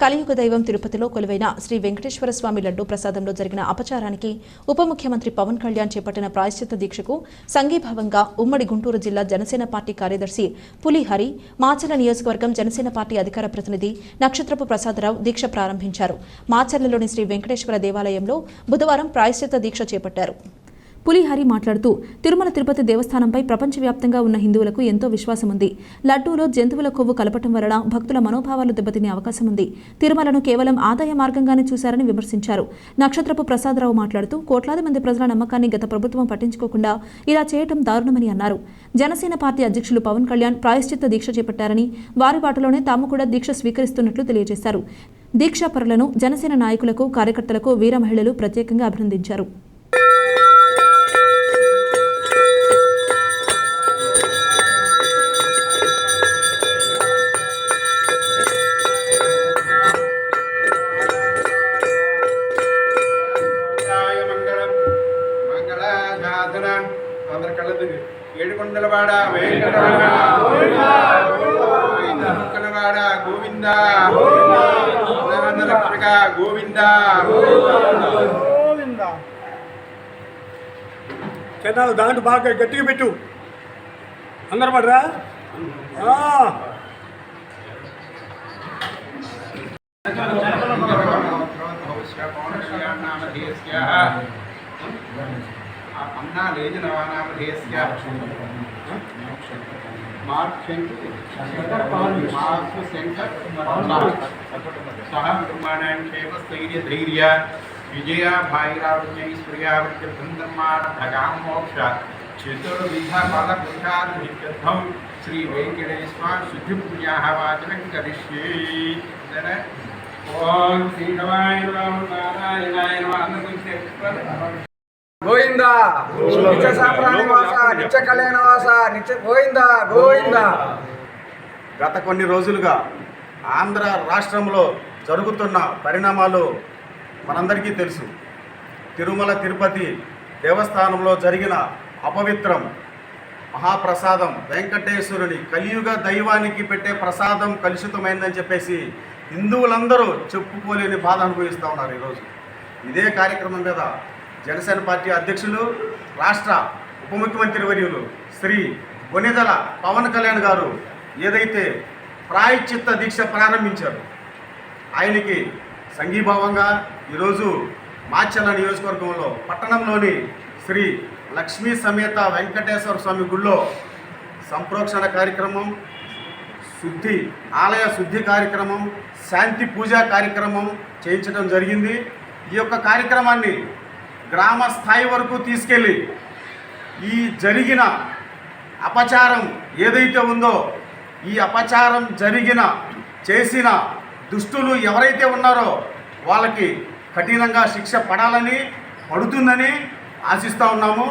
కలియుగ దైవం తిరుపతిలో కొలువైన శ్రీ వెంకటేశ్వర స్వామి లడ్డూ ప్రసాదంలో జరిగిన అపచారానికి ఉప ముఖ్యమంత్రి పవన్ కళ్యాణ్ చేపట్టిన ప్రాయశ్చిత్త దీక్షకు సంఘీభావంగా ఉమ్మడి గుంటూరు జిల్లా జనసేన పార్టీ కార్యదర్శి పులిహరి, మాచర్ల నియోజకవర్గం జనసేన పార్టీ అధికార ప్రతినిధి నక్షత్రపు ప్రసాదరావు దీక్ష ప్రారంభించారు. మాచర్లలోని శ్రీ వెంకటేశ్వర దేవాలయంలో బుధవారం ప్రాయశ్చిత్త దీక్ష చేపట్టారు. పులిహరి మాట్లాడుతూ, తిరుమల తిరుపతి దేవస్థానంపై ప్రపంచవ్యాప్తంగా ఉన్న హిందువులకు ఎంతో విశ్వాసం ఉంది. లడ్డూలో జంతువుల కొవ్వు కలపటం వలన భక్తుల మనోభావాలు దెబ్బతినే అవకాశం ఉంది. తిరుమలను కేవలం ఆదాయ మార్గంగానే చూశారని విమర్శించారు. నక్షత్రపు ప్రసాదరావు మాట్లాడుతూ, కోట్లాది మంది ప్రజల నమ్మకాన్ని గత ప్రభుత్వం పట్టించుకోకుండా ఇలా చేయటం దారుణమని అన్నారు. జనసేన పార్టీ అధ్యక్షులు పవన్ కళ్యాణ్ ప్రాయశ్చిత్త దీక్ష చేపట్టారని, వారి బాటలోనే తాము కూడా దీక్ష స్వీకరిస్తున్నట్లు తెలియజేశారు. దీక్షాపరులను జనసేన నాయకులకు, కార్యకర్తలకు వీర మహిళలు ప్రత్యేకంగా అభినందించారు. ఏడుకొండలవాడ వెంకటరమణ గోవింద రక్షక గోవింద. చేతాలు దాంట్లో బాగా గట్టిగా పెట్టు, అందరు పడరా. అన్నా లేదు నవానామధేయస్య మార్క్ శంకర్ సహ కుటుంబానాం క్షేమ స్థైర్య ధైర్య విజయ భాయిరావజ్ఞైశ్వర్యావృత్తి బృందమాన భగాం మోక్ష చతుర్విధ ఫల పురుషార్థం శ్రీ వెంకటేశ్వర శుద్ధి పూజా వాచనం కరిష్యే. ఓం శ్రీ నమాయ నారాయణాయ నమః. గోవింద నిత్య సాంప్రాణివాస నిత్య కళ్యాణవాస నిత్య గోవింద గోవింద. గత కొన్ని రోజులుగా ఆంధ్ర రాష్ట్రంలో జరుగుతున్న పరిణామాలు మనందరికీ తెలుసు. తిరుమల తిరుపతి దేవస్థానంలో జరిగిన అపవిత్రం మహాప్రసాదం వెంకటేశ్వరుని కలియుగ దైవానికి పెట్టే ప్రసాదం కలుషితమైందని చెప్పేసి హిందువులందరూ చెప్పుకోలేని బాధ అనుభవిస్తూ ఉన్నారు. ఈరోజు ఇదే కార్యక్రమం మీద జనసేన పార్టీ అధ్యక్షులు, రాష్ట్ర ఉప ముఖ్యమంత్రి వర్యులు శ్రీ కొణిదెల పవన్ కళ్యాణ్ గారు ఏదైతే ప్రాయశ్చిత్త దీక్ష ప్రారంభించారు, ఆయనకి సంఘీభావంగా ఈరోజు మాచర్ల నియోజకవర్గంలో పట్టణంలోని శ్రీ లక్ష్మీ సమేత వెంకటేశ్వర స్వామి గుళ్ళో సంప్రోక్షణ కార్యక్రమం, ఆలయ శుద్ధి కార్యక్రమం, శాంతి పూజా కార్యక్రమం చేయించడం జరిగింది. ఈ యొక్క కార్యక్రమాన్ని గ్రామ స్థాయి వరకు తీసుకెళ్ళి ఈ జరిగిన అపచారం ఏదైతే ఉందో, ఈ అపచారం చేసిన దుష్టులు ఎవరైతే ఉన్నారో వాళ్ళకి కఠినంగా శిక్ష పడాలని, పడుతుందని ఆశిస్తూ ఉన్నాము.